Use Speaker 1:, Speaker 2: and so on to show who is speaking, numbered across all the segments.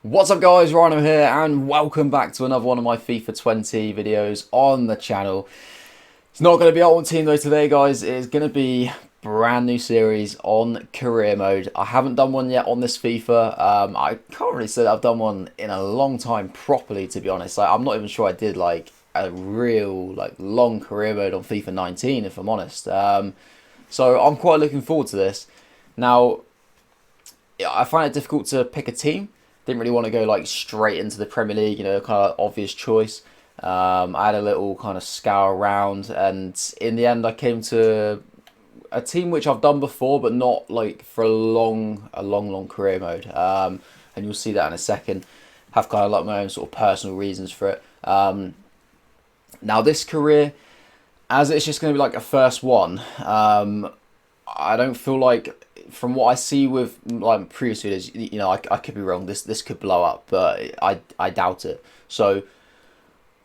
Speaker 1: What's up guys, Rhino here and welcome back to another one of my FIFA 20 videos on the channel. It's not going to be Ultimate Team though today guys, it's going to be a brand new series on career mode. I haven't done one yet on this FIFA. I can't really say that I've done one in a long time properly, to be honest. I'm not even sure I did like a real long career mode on FIFA 19 if I'm honest. So I'm quite looking forward to this. Now, I find it difficult to pick a team. Didn't really want to go like straight into the Premier League, kind of obvious choice. I had a little kind of scour around, and in the end, I came to a team which I've done before, but not like for a long career mode. And you'll see that in a second. Have kind of like my own sort of personal reasons for it. Now this career, as it's just going to be like a first one, I don't feel like, from what I see with like previous videos, I could be wrong. This could blow up, but I doubt it. So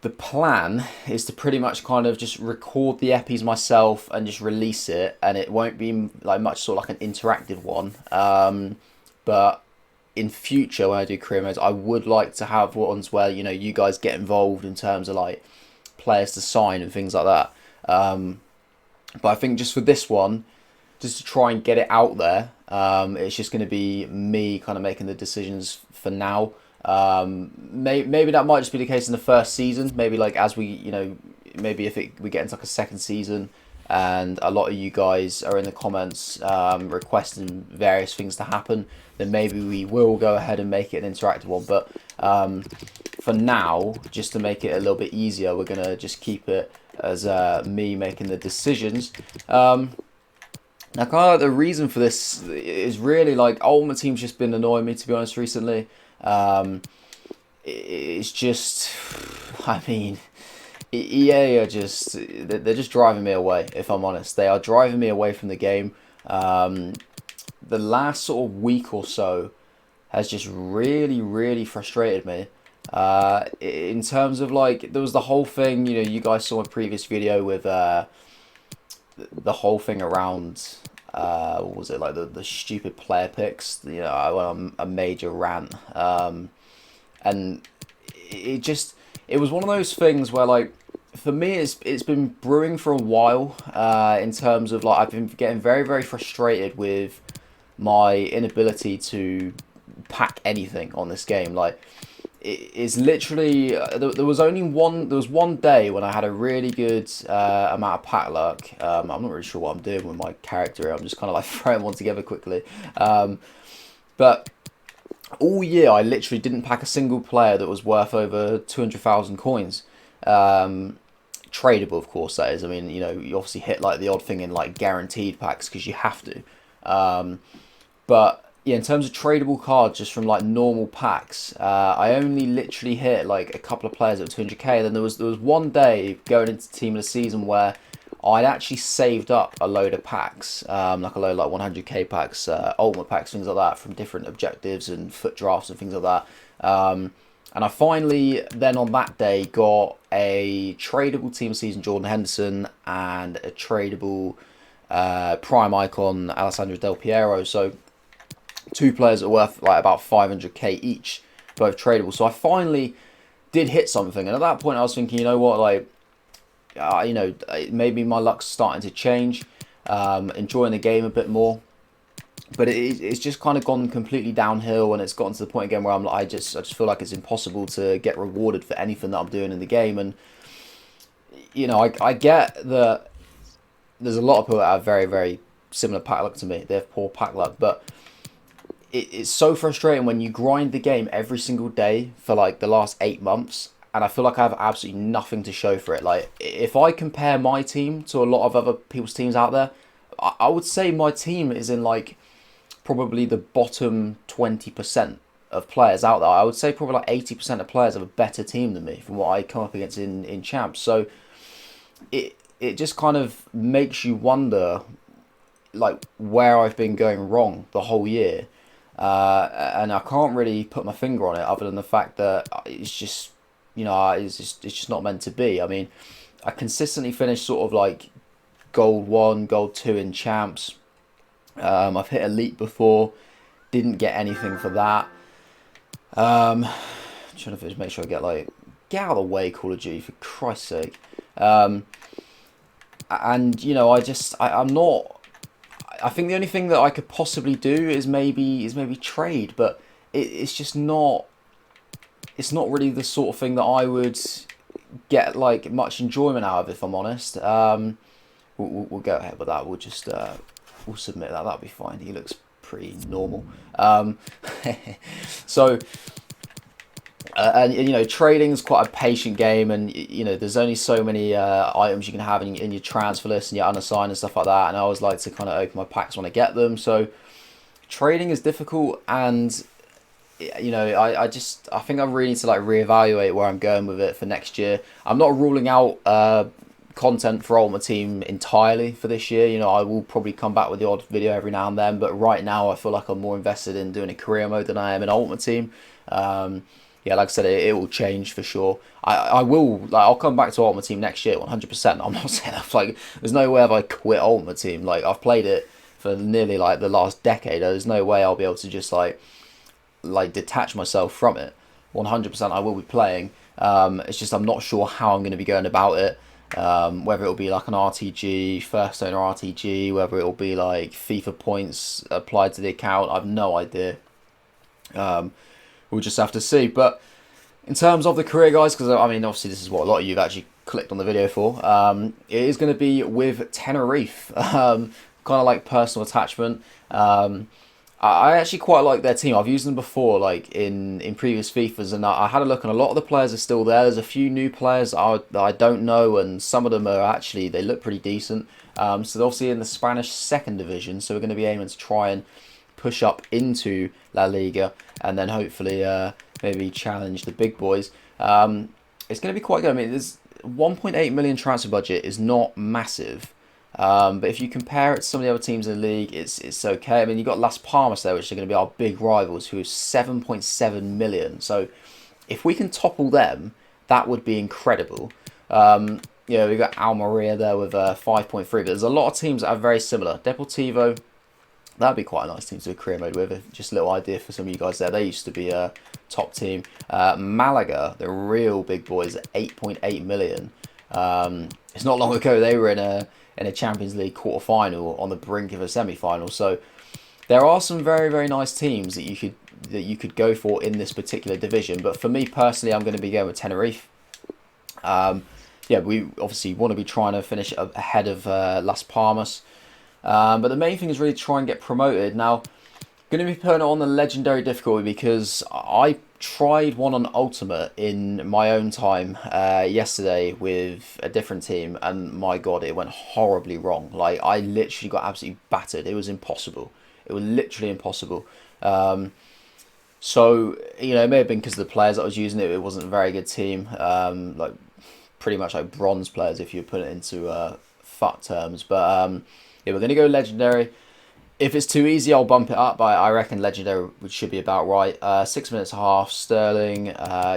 Speaker 1: the plan is to pretty much kind of just record the epis myself and just release it, and it won't be like much sort of like an interactive one. But in future when I do career modes, I would like to have ones where you guys get involved in terms of like players to sign and things like that. But I think just for this one, just to try and get it out there, it's just going to be me kind of making the decisions for now. Maybe that might just be the case in the first season. Maybe like as maybe if we get into like a second season, and a lot of you guys are in the comments requesting various things to happen, then maybe we will go ahead and make it an interactive one. But for now, just to make it a little bit easier, we're gonna just keep it as me making the decisions. Now, kind of like the reason for this is really like Ultimate Team's just been annoying me, to be honest, recently. It's just, I mean, EA are they're just driving me away, if I'm honest. They are driving me away from the game. The last sort of week or so has just really frustrated me. In terms of like, there was the whole thing, you guys saw my previous video with the whole thing around what was it, like the stupid player picks. I went on a major rant, and it was one of those things where, like, for me it's been brewing for a while, in terms of like I've been getting very frustrated with my inability to pack anything on this game. Like, it's literally there was one day when I had a really good amount of pack luck. I'm not really sure what I'm doing with my character. I'm just kind of like throwing one together quickly. But all year I literally didn't pack a single player that was worth over 200,000 coins. Tradable, of course, that is. I mean, you obviously hit like the odd thing in like guaranteed packs because you have to. But yeah, in terms of tradable cards, just from like normal packs, I only literally hit like a couple of players at 200k. Then there was one day going into Team of the Season where I'd actually saved up a load of packs, like a load like 100k packs, ultimate packs, things like that, from different objectives and foot drafts and things like that. And I finally then on that day got a tradable Team of the Season Jordan Henderson and a tradable prime icon Alessandro Del Piero. So two players that are worth like about 500k each, both tradable. So I finally did hit something, and at that point I was thinking, you know what, like, maybe my luck's starting to change, enjoying the game a bit more. But it's just kind of gone completely downhill, and it's gotten to the point again where I'm like, I just feel like it's impossible to get rewarded for anything that I'm doing in the game. And I get that there's a lot of people that have very similar pack luck to me. They have poor pack luck, but it's so frustrating when you grind the game every single day for like the last 8 months, and I feel like I have absolutely nothing to show for it. Like, if I compare my team to a lot of other people's teams out there, I would say my team is in like probably the bottom 20% of players out there. I would say probably like 80% of players have a better team than me from what I come up against in champs. So it just kind of makes you wonder like where I've been going wrong the whole year. And I can't really put my finger on it, other than the fact that it's just, it's just not meant to be. I mean, I consistently finish sort of like gold 1, gold 2 in champs. I've hit elite before, didn't get anything for that. Trying to make sure I get out of the way, Call of Duty, for Christ's sake. And you know, I'm not. I think the only thing that I could possibly do is maybe trade, but it's just not. It's not really the sort of thing that I would get like much enjoyment out of, if I'm honest. We'll go ahead with that. We'll submit that. That'll be fine. He looks pretty normal. So. And you know, trading is quite a patient game, and you know, there's only so many items you can have in your transfer list and your unassigned and stuff like that. And I always like to kind of open my packs when I get them. So trading is difficult, and you know, I think I really need to like reevaluate where I'm going with it for next year. I'm not ruling out content for Ultimate Team entirely for this year. You know, I will probably come back with the odd video every now and then, but right now I feel like I'm more invested in doing a career mode than I am in Ultimate Team. Yeah, like I said, it will change for sure. I'll come back to Ultimate Team next year 100%. I'm not saying like there's no way have I quit Ultimate Team. Like I've played it for nearly like the last decade. There's no way I'll be able to just like detach myself from it. 100% I will be playing. It's just I'm not sure how I'm going to be going about it. Whether it'll be like an RTG, first owner RTG, whether it'll be like FIFA points applied to the account, I've no idea. We'll just have to see. But in terms of the career, guys, because I mean, obviously this is what a lot of you have actually clicked on the video for. It is going to be with Tenerife, kind of like personal attachment. I actually quite like their team. I've used them before, like in previous FIFAs, and I had a look, and a lot of the players are still there. There's a few new players that I don't know, and some of them are actually, they look pretty decent. So they're obviously in the Spanish second division, so we're going to be aiming to try and push up into La Liga, and then hopefully maybe challenge the big boys. It's going to be quite good. I mean, there's 1.8 million transfer budget is not massive, but if you compare it to some of the other teams in the league, it's okay. I mean, you've got Las Palmas there, which are going to be our big rivals, who have 7.7 million. So if we can topple them, that would be incredible. Yeah, we've got Almeria there with 5.3, but there's a lot of teams that are very similar. Deportivo, that'd be quite a nice team to do a career mode with. Just a little idea for some of you guys there. They used to be a top team. Malaga, the real big boys, at 8.8 million. It's not long ago they were in a Champions League quarter final, on the brink of a semi-final. So there are some very, very nice teams that you could go for in this particular division. But for me personally, I'm going to be going with Tenerife. Yeah, we obviously want to be trying to finish ahead of Las Palmas. But the main thing is really try and get promoted. Now, going to be putting it on the legendary difficulty because I tried one on Ultimate in my own time yesterday with a different team, and my god, it went horribly wrong. Like, I literally got absolutely battered. It was impossible. It was literally impossible. So, you know, it may have been because of the players that I was using. It wasn't a very good team. Like, pretty much like bronze players if you put it into FUT terms. But yeah, we're going to go legendary. If it's too easy, I'll bump it up. I reckon legendary should be about right. 6 minutes and a half, Sterling,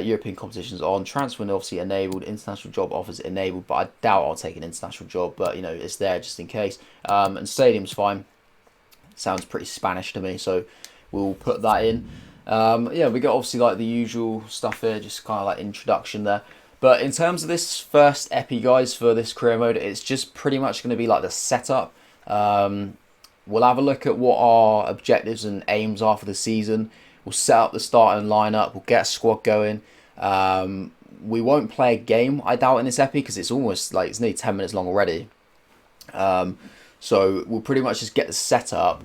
Speaker 1: European competitions on. Transfer window obviously enabled, international job offers enabled, but I doubt I'll take an international job, but you know, it's there just in case. And stadium's fine. Sounds pretty Spanish to me, so we'll put that in. Yeah, we got obviously like the usual stuff here, just kind of like introduction there. But in terms of this first epi, guys, for this career mode, it's just pretty much going to be like the setup. We'll have a look at what our objectives and aims are for the season. We'll set up the starting lineup. We'll get a squad going. We won't play a game, I doubt, in this epi because it's almost like it's nearly 10 minutes long already. So we'll pretty much just get the setup.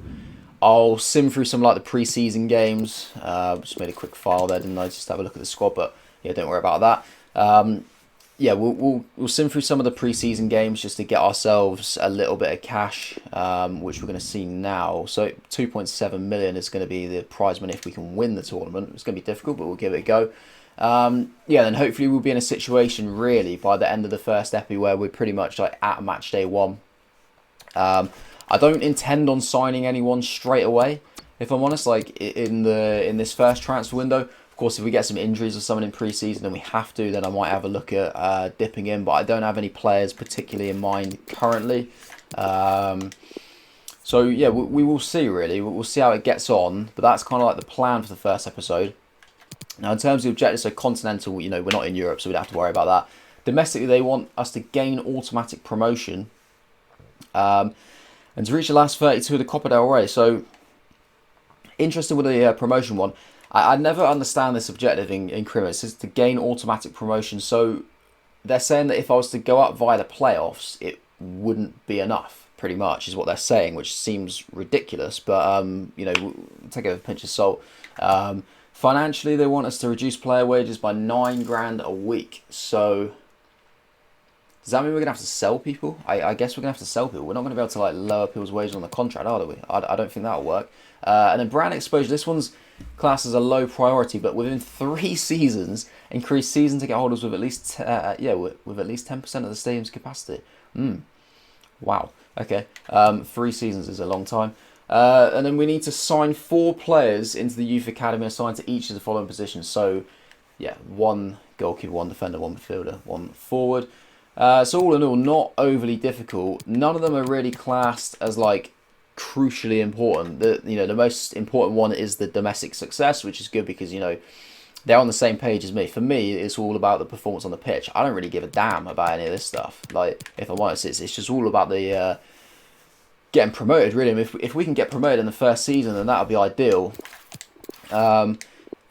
Speaker 1: I'll sim through some like the pre-season games. Just made a quick file there, didn't I? Just have a look at the squad, but yeah, don't worry about that. Yeah, we'll sim through some of the pre-season games just to get ourselves a little bit of cash, which we're going to see now. So 2.7 million is going to be the prize money if we can win the tournament. It's going to be difficult, but we'll give it a go. Yeah, then hopefully we'll be in a situation really by the end of the first epi where we're pretty much like at match day 1. I don't intend on signing anyone straight away, if I'm honest. Like in this first transfer window. Of course, if we get some injuries or someone in pre-season and we have to, then I might have a look at dipping in. But I don't have any players particularly in mind currently. So yeah, we will see really. We'll see how it gets on. But that's kind of like the plan for the first episode. Now, in terms of the objectives, so continental, we're not in Europe, so we don't have to worry about that. Domestically, they want us to gain automatic promotion and to reach the last 32 of the Copa del Rey. So, interesting with the promotion one. I never understand this objective in cricket. It says to gain automatic promotion. So, they're saying that if I was to go up via the playoffs, it wouldn't be enough, pretty much, is what they're saying, which seems ridiculous. But, take it with a pinch of salt. Financially, they want us to reduce player wages by $9,000 a week. So, does that mean we're going to have to sell people? I guess we're going to have to sell people. We're not going to be able to lower people's wages on the contract, are we? I don't think that'll work. And then brand exposure. This one's classed as a low priority, but within 3 seasons, increase season ticket holders with at least with at least 10% of the stadium's capacity. Wow. Okay. 3 seasons is a long time. And then we need to sign 4 players into the youth academy assigned to each of the following positions. So, 1 goalkeeper, 1 defender, 1 midfielder, 1 forward. So all in all, not overly difficult. None of them are really classed as crucially important. The most important one is the domestic success, which is good because they're on the same page as me. For me, it's all about the performance on the pitch. I don't really give a damn about any of this stuff. If I'm honest, it's just all about the getting promoted, really. I mean, if we can get promoted in the first season, then that would be ideal. It'd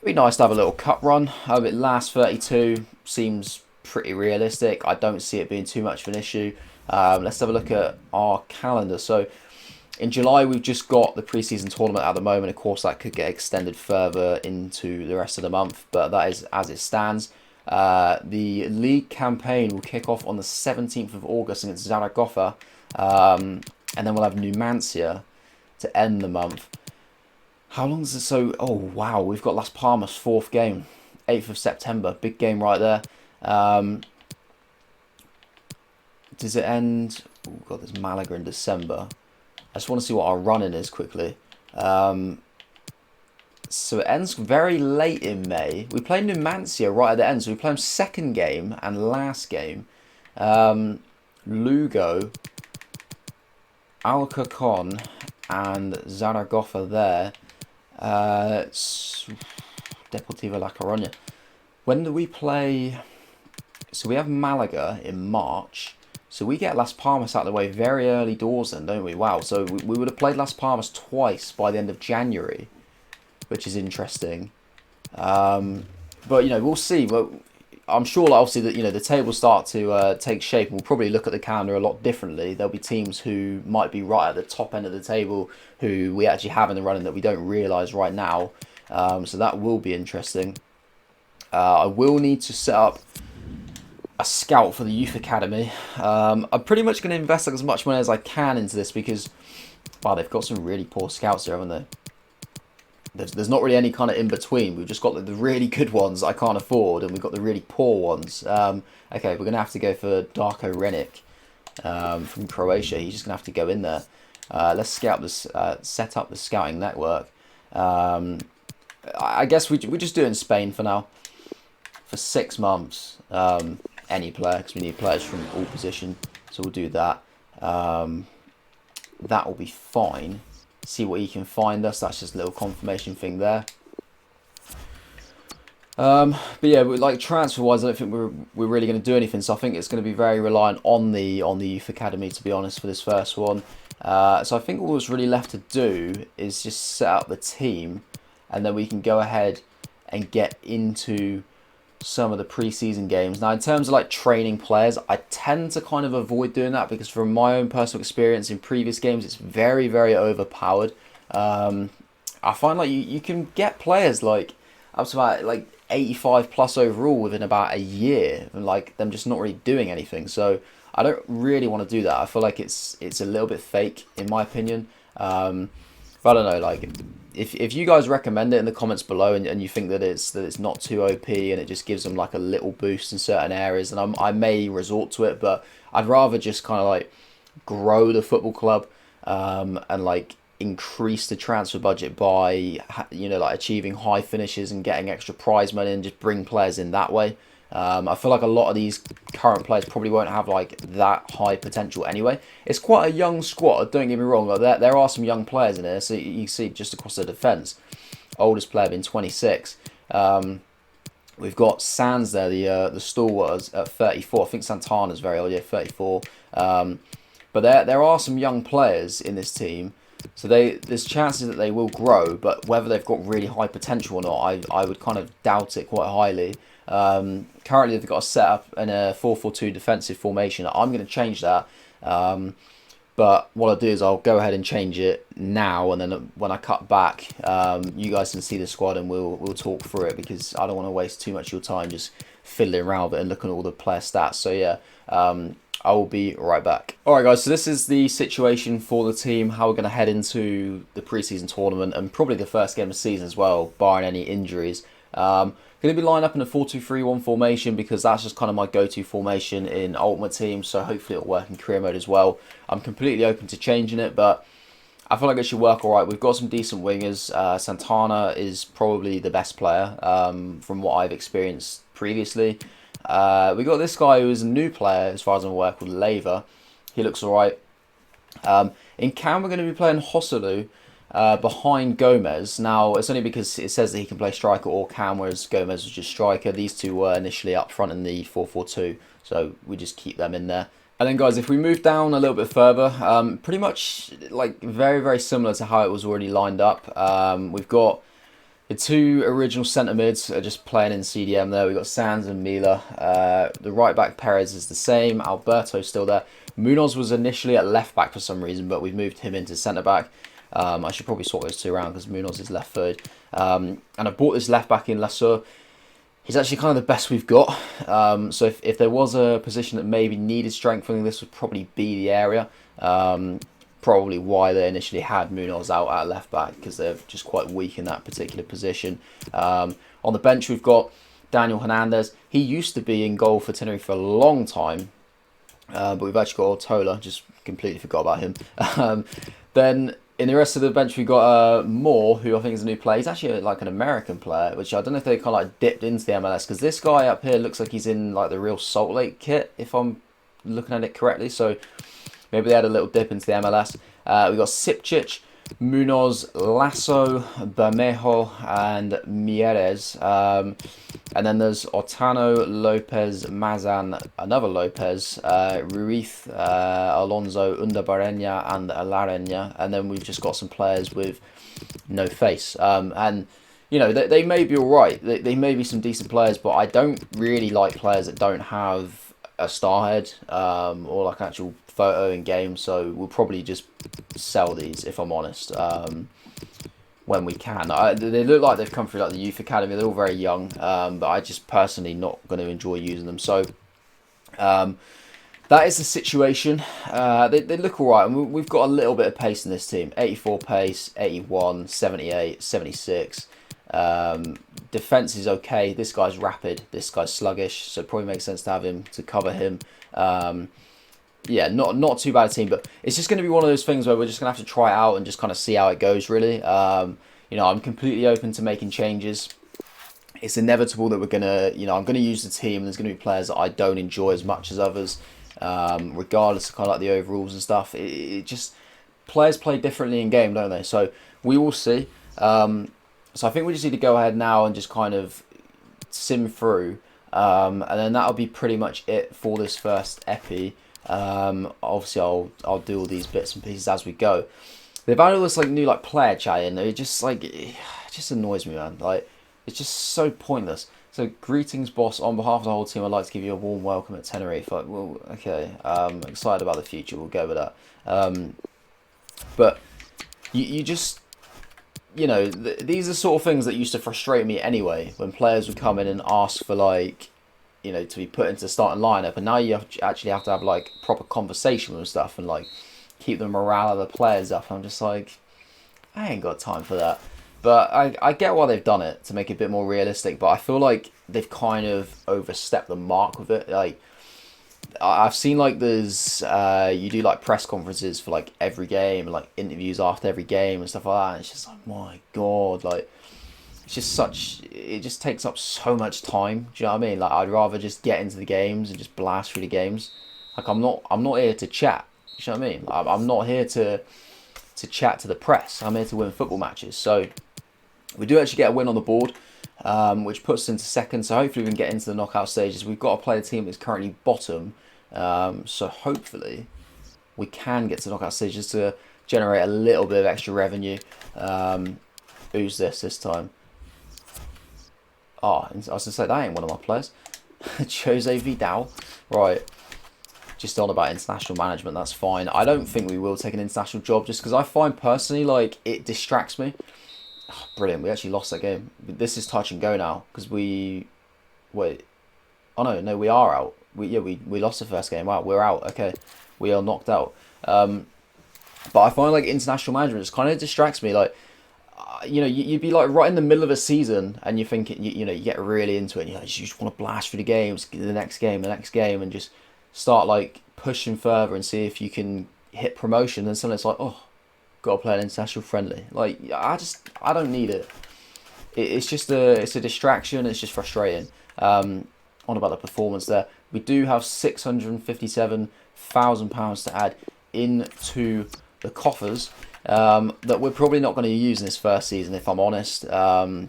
Speaker 1: be nice to have a little cup run. It last 32 seems pretty realistic. I don't see it being too much of an issue. Let's have a look at our calendar. So in July, we've just got the pre-season tournament at the moment. Of course, that could get extended further into the rest of the month, but that is as it stands. The league campaign will kick off on the 17th of August against Zaragoza, and then we'll have Numancia to end the month. How long is it? So, oh wow, we've got Las Palmas' 4th game, 8th of September. Big game right there. Does it end? Oh god, there's Malaga in December. I just want to see what our run-in is quickly. So it ends very late in May. We play Numancia right at the end, so we play them 2nd game and last game. Lugo, Alcorcon, and Zaragoza there. Deportivo La Coruña. When do we play? So we have Malaga in March. So we get Las Palmas out of the way very early doors then, don't we? Wow, so we would have played Las Palmas twice by the end of January, which is interesting. But, we'll see. But I'm sure, obviously, that, the table will start to take shape. And we'll probably look at the calendar a lot differently. There'll be teams who might be right at the top end of the table who we actually have in the running that we don't realise right now. So that will be interesting. I will need to set up a scout for the youth academy. I'm pretty much going to invest as much money as I can into this because, wow, they've got some really poor scouts here, haven't they? There's not really any kind of in between. We've just got the really good ones I can't afford, and we've got the really poor ones. Okay, we're going to have to go for Darko Renic from Croatia. He's just going to have to go in there. Let's scout this, set up the scouting network. I guess we just do it in Spain for now. For 6 months. Any player, because we need players from all positions, so we'll do that. That will be fine. See what he can find us. That's just a little confirmation thing there. But yeah, transfer wise, I don't think we're really going to do anything. So I think it's going to be very reliant on the youth academy, to be honest, for this first one. So I think all that's really left to do is just set up the team, and then we can go ahead and get into some of the pre-season games. Now, in terms of training players, I tend to kind of avoid doing that because from my own personal experience in previous games, it's very, very overpowered. I find you can get players up to about 85 plus overall within about a year, and them just not really doing anything. So I don't really want to do that. I feel like it's a little bit fake in my opinion. But I don't know, if you guys recommend it in the comments below and you think that it's not too OP and it just gives them a little boost in certain areas, then I may resort to it. But I'd rather just kind of grow the football club and increase the transfer budget by achieving high finishes and getting extra prize money and just bring players in that way. I feel like a lot of these current players probably won't have that high potential anyway. It's quite a young squad, don't get me wrong. There are some young players in here, so you can see just across the defence. Oldest player being 26. We've got Sands there, the stalwart at 34. I think Santana's very old, yeah, 34. But there are some young players in this team, so there's chances that they will grow. But whether they've got really high potential or not, I would kind of doubt it quite highly. Currently, they've got a set up in a 4-4-2 defensive formation. I'm going to change that. But what I'll do is I'll go ahead and change it now, and then when I cut back, you guys can see the squad and we'll talk through it, because I don't want to waste too much of your time just fiddling around with it and looking at all the player stats. So yeah, I will be right back. Alright guys, so this is the situation for the team, how we're going to head into the preseason tournament and probably the first game of the season as well, barring any injuries. Going to be lined up in a 4-2-3-1 formation, because that's just kind of my go-to formation in Ultimate Team, so hopefully it'll work in career mode as well. I'm completely open to changing it, but I feel like it should work alright. We've got some decent wingers. Santana is probably the best player from what I've experienced previously. We got this guy who is a new player as far as I'm aware, called Leva. He looks alright. In cam, we're going to be playing Joselu behind Gomez. Now, it's only because it says that he can play striker or cam, whereas Gomez was just striker. These two were initially up front in the 4-4-2, so we just keep them in there. And then, guys, if we move down a little bit further, pretty much like very, very similar to how it was already lined up. We've got the two original centre mids are just playing in CDM there. We've got Sands and Mila. The right back Perez is the same. Alberto's still there. Munoz was initially at left back for some reason, but we've moved him into centre back. I should probably swap those two around because Munoz is left third. And I bought this left back in Lasso. He's actually kind of the best we've got. So if there was a position that maybe needed strengthening, this would probably be the area. Probably why they initially had Munoz out at left back, because they're just quite weak in that particular position. On the bench, we've got Daniel Hernandez. He used to be in goal for Tenerife for a long time. But we've actually got Ortola. Just completely forgot about him. Then in the rest of the bench, we've got Moore, who I think is a new player. He's actually like an American player, which I don't know if they kind of like dipped into the MLS, because this guy up here looks like he's in like the Real Salt Lake kit, if I'm looking at it correctly. So maybe they had a little dip into the MLS. We've got Sipcic, Munoz, Lasso, Bermejo, and Mieres. And then there's Otano, Lopez, Mazan, another Lopez, Ruiz, Alonso, Undabarena, and Alarena. And then we've just got some players with no face. And, you know, they may be alright. They may be some decent players, but I don't really like players that don't have a star head or like an actual photo in game. So we'll probably just sell these, if I'm honest. When we can. They look like they've come through like the youth academy. They're all very young, but I just personally not going to enjoy using them. So that is the situation. They look alright, and we've got a little bit of pace in this team. 84 pace, 81, 78, 76. Defense is okay. This guy's rapid, this guy's sluggish, so it probably makes sense to have him to cover him. Yeah, not too bad a team, but it's just going to be one of those things where we're just going to have to try it out and just kind of see how it goes, really. You know, I'm completely open to making changes. It's inevitable that we're going to, you know, I'm going to use the team, and there's going to be players that I don't enjoy as much as others, regardless of kind of like the overalls and stuff. It just, players play differently in game, don't they? So we will see. So I think we just need to go ahead now and just kind of sim through, and then that'll be pretty much it for this first epi. Obviously I'll do all these bits and pieces as we go. They've added all this like new like player chat in. It just like it just annoys me, man. Like, it's just so pointless. So, greetings, boss. On behalf of the whole team, I'd like to give you a warm welcome at Tenerife. Like, well, okay. Excited about the future. We'll go with that. But you just, you know, these are sort of things that used to frustrate me anyway, when players would come in and ask for like, you know, to be put into the starting lineup, and now you actually have to have like proper conversation with stuff and like keep the morale of the players up. I'm just like, I ain't got time for that. But I get why they've done it, to make it a bit more realistic, but I feel like they've kind of overstepped the mark with it. Like, I've seen like there's you do like press conferences for like every game and like interviews after every game and stuff like that, and it's just like, my god, like, it's just such, it just takes up so much time. Do you know what I mean? Like, I'd rather just get into the games and just blast through the games. Like, I'm not here to chat. Do you know what I mean? Like, I'm not here to chat to the press. I'm here to win football matches. So we do actually get a win on the board. which puts us into second. So hopefully we can get into the knockout stages. We've got to play a team that's currently bottom. So hopefully we can get to the knockout stages to generate a little bit of extra revenue. Who's this time? Oh, I was going to say, that ain't one of my players. Jose Vidal. Right. Just on about international management, that's fine. I don't think we will take an international job just because I find personally, like, it distracts me. Oh, brilliant. We actually lost that game. This is touch and go now because we... Wait. Oh, no, we are out. We lost the first game. Wow, we're out. Okay. We are knocked out. But I find, like, international management just kind of distracts me. Like, you know, you'd be like right in the middle of a season and you think, you know, you get really into it and you just want to blast through the games, the next game, and just start like pushing further and see if you can hit promotion. And suddenly it's like, oh, got to play an international friendly. Like, I don't need it. It's a distraction. It's just frustrating. On about the performance there, we do have £657,000 to add into the coffers. That we're probably not going to use in this first season, if I'm honest. I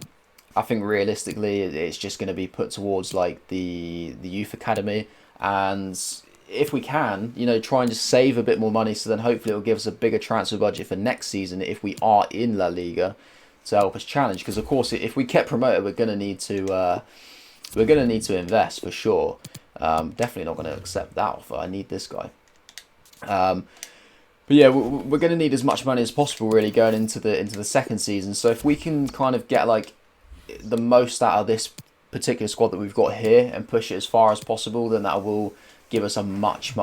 Speaker 1: think realistically it's just going to be put towards like the youth academy, and if we can, you know, try and just save a bit more money, so then hopefully it'll give us a bigger transfer budget for next season if we are in La Liga to help us challenge. Because of course, if we get promoted, we're going to need to invest for sure. Definitely not going to accept that offer. I need this guy. But yeah, we're going to need as much money as possible really going into the second season. So if we can kind of get like the most out of this particular squad that we've got here and push it as far as possible, then that will give us a much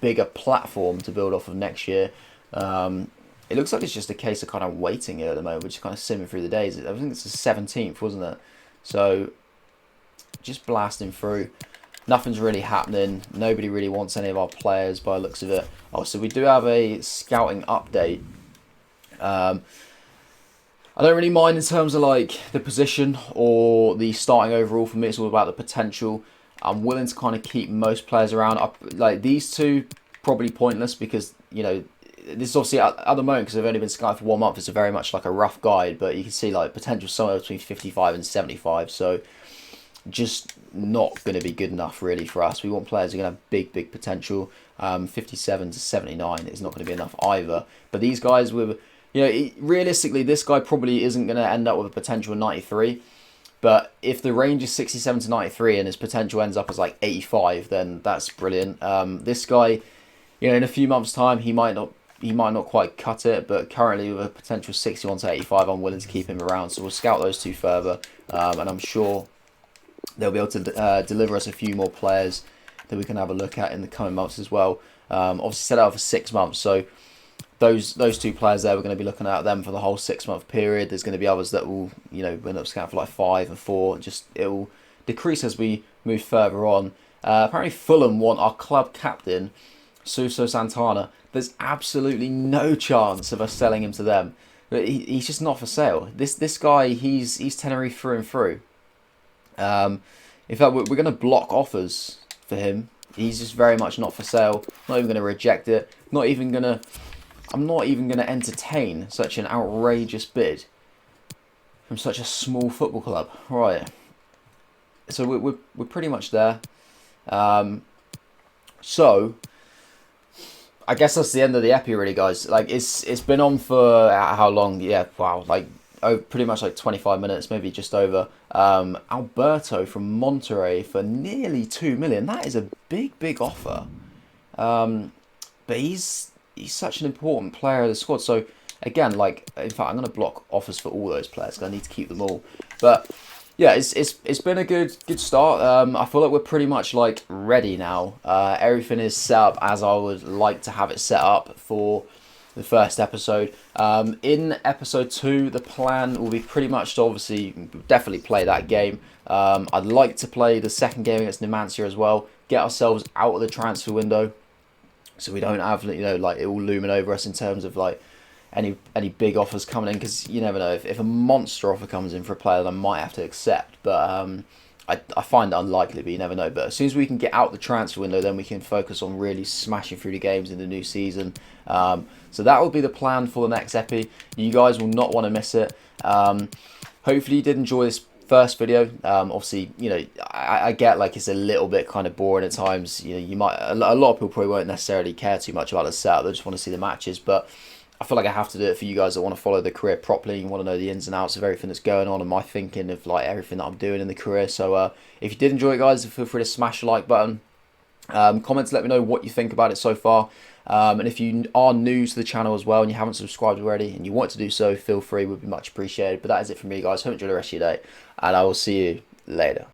Speaker 1: bigger platform to build off of next year. It looks like it's just a case of kind of waiting here at the moment. We're just kind of simming through the days. I think it's the 17th, wasn't it? So just blasting through. Nothing's really happening. Nobody really wants any of our players by the looks of it. Oh, so we do have a scouting update. I don't really mind in terms of like the position or the starting overall. For me, it's all about the potential. I'm willing to kind of keep most players around. Like these two, probably pointless because, you know, this is obviously at the moment, because they've only been scouted for 1 month, it's a very much like a rough guide, but you can see like potential somewhere between 55 and 75. So just not going to be good enough really for us. We want players who are going to have big potential. 57 to 79 is not going to be enough either. But these guys with, you know, realistically, this guy probably isn't going to end up with a potential 93. But if the range is 67 to 93 and his potential ends up as like 85, then that's brilliant. This guy, you know, in a few months' time, he might not quite cut it, but currently with a potential 61 to 85, I'm willing to keep him around. So we'll scout those two further, and I'm sure they'll be able to deliver us a few more players that we can have a look at in the coming months as well. Obviously set out for 6 months, so those two players there, we're going to be looking at them for the whole 6 month period. There's going to be others that will, you know, end up scouting for like 5 and 4. Just it will decrease as we move further on. Apparently Fulham want our club captain, Suso Santana. There's absolutely no chance of us selling him to them. He's just not for sale. This guy, he's Tenerife through and through. In fact, we're going to block offers for him. He's just very much not for sale. Not even going to reject it. I'm not even going to entertain such an outrageous bid from such a small football club. Right. So we're pretty much there. So I guess that's the end of the epi, really, guys. Like it's been on for how long? Yeah, wow, like pretty much like 25 minutes, maybe just over. Alberto from Monterrey for nearly 2 million. That is a big offer. But he's such an important player of the squad. So again, like, in fact, I'm going to block offers for all those players because I need to keep them all. But yeah, it's been a good start. I feel like we're pretty much like ready now. Everything is set up as I would like to have it set up for the first episode. In episode 2, the plan will be pretty much to obviously definitely play that game. I'd like to play the second game against Numancia as well. Get ourselves out of the transfer window, so we don't have, you know, like it all looming over us in terms of like any big offers coming in, because you never know if a monster offer comes in for a player that I might have to accept, but I find it unlikely, but you never know. But as soon as we can get out the transfer window, then we can focus on really smashing through the games in the new season. So that will be the plan for the next epi. You guys will not want to miss it. hopefully you did enjoy this first video. Obviously, you know, I get like it's a little bit kind of boring at times. You know, you might a lot of people probably won't necessarily care too much about the setup. They just want to see the matches, but I feel like I have to do it for you guys that want to follow the career properly. You want to know the ins and outs of everything that's going on and my thinking of like everything that I'm doing in the career. So if you did enjoy it, guys, feel free to smash the like button. Comment to let me know what you think about it so far. And if you are new to the channel as well and you haven't subscribed already and you want to do so, feel free, would be much appreciated. But that is it from me, guys. Hope you enjoy the rest of your day, and I will see you later.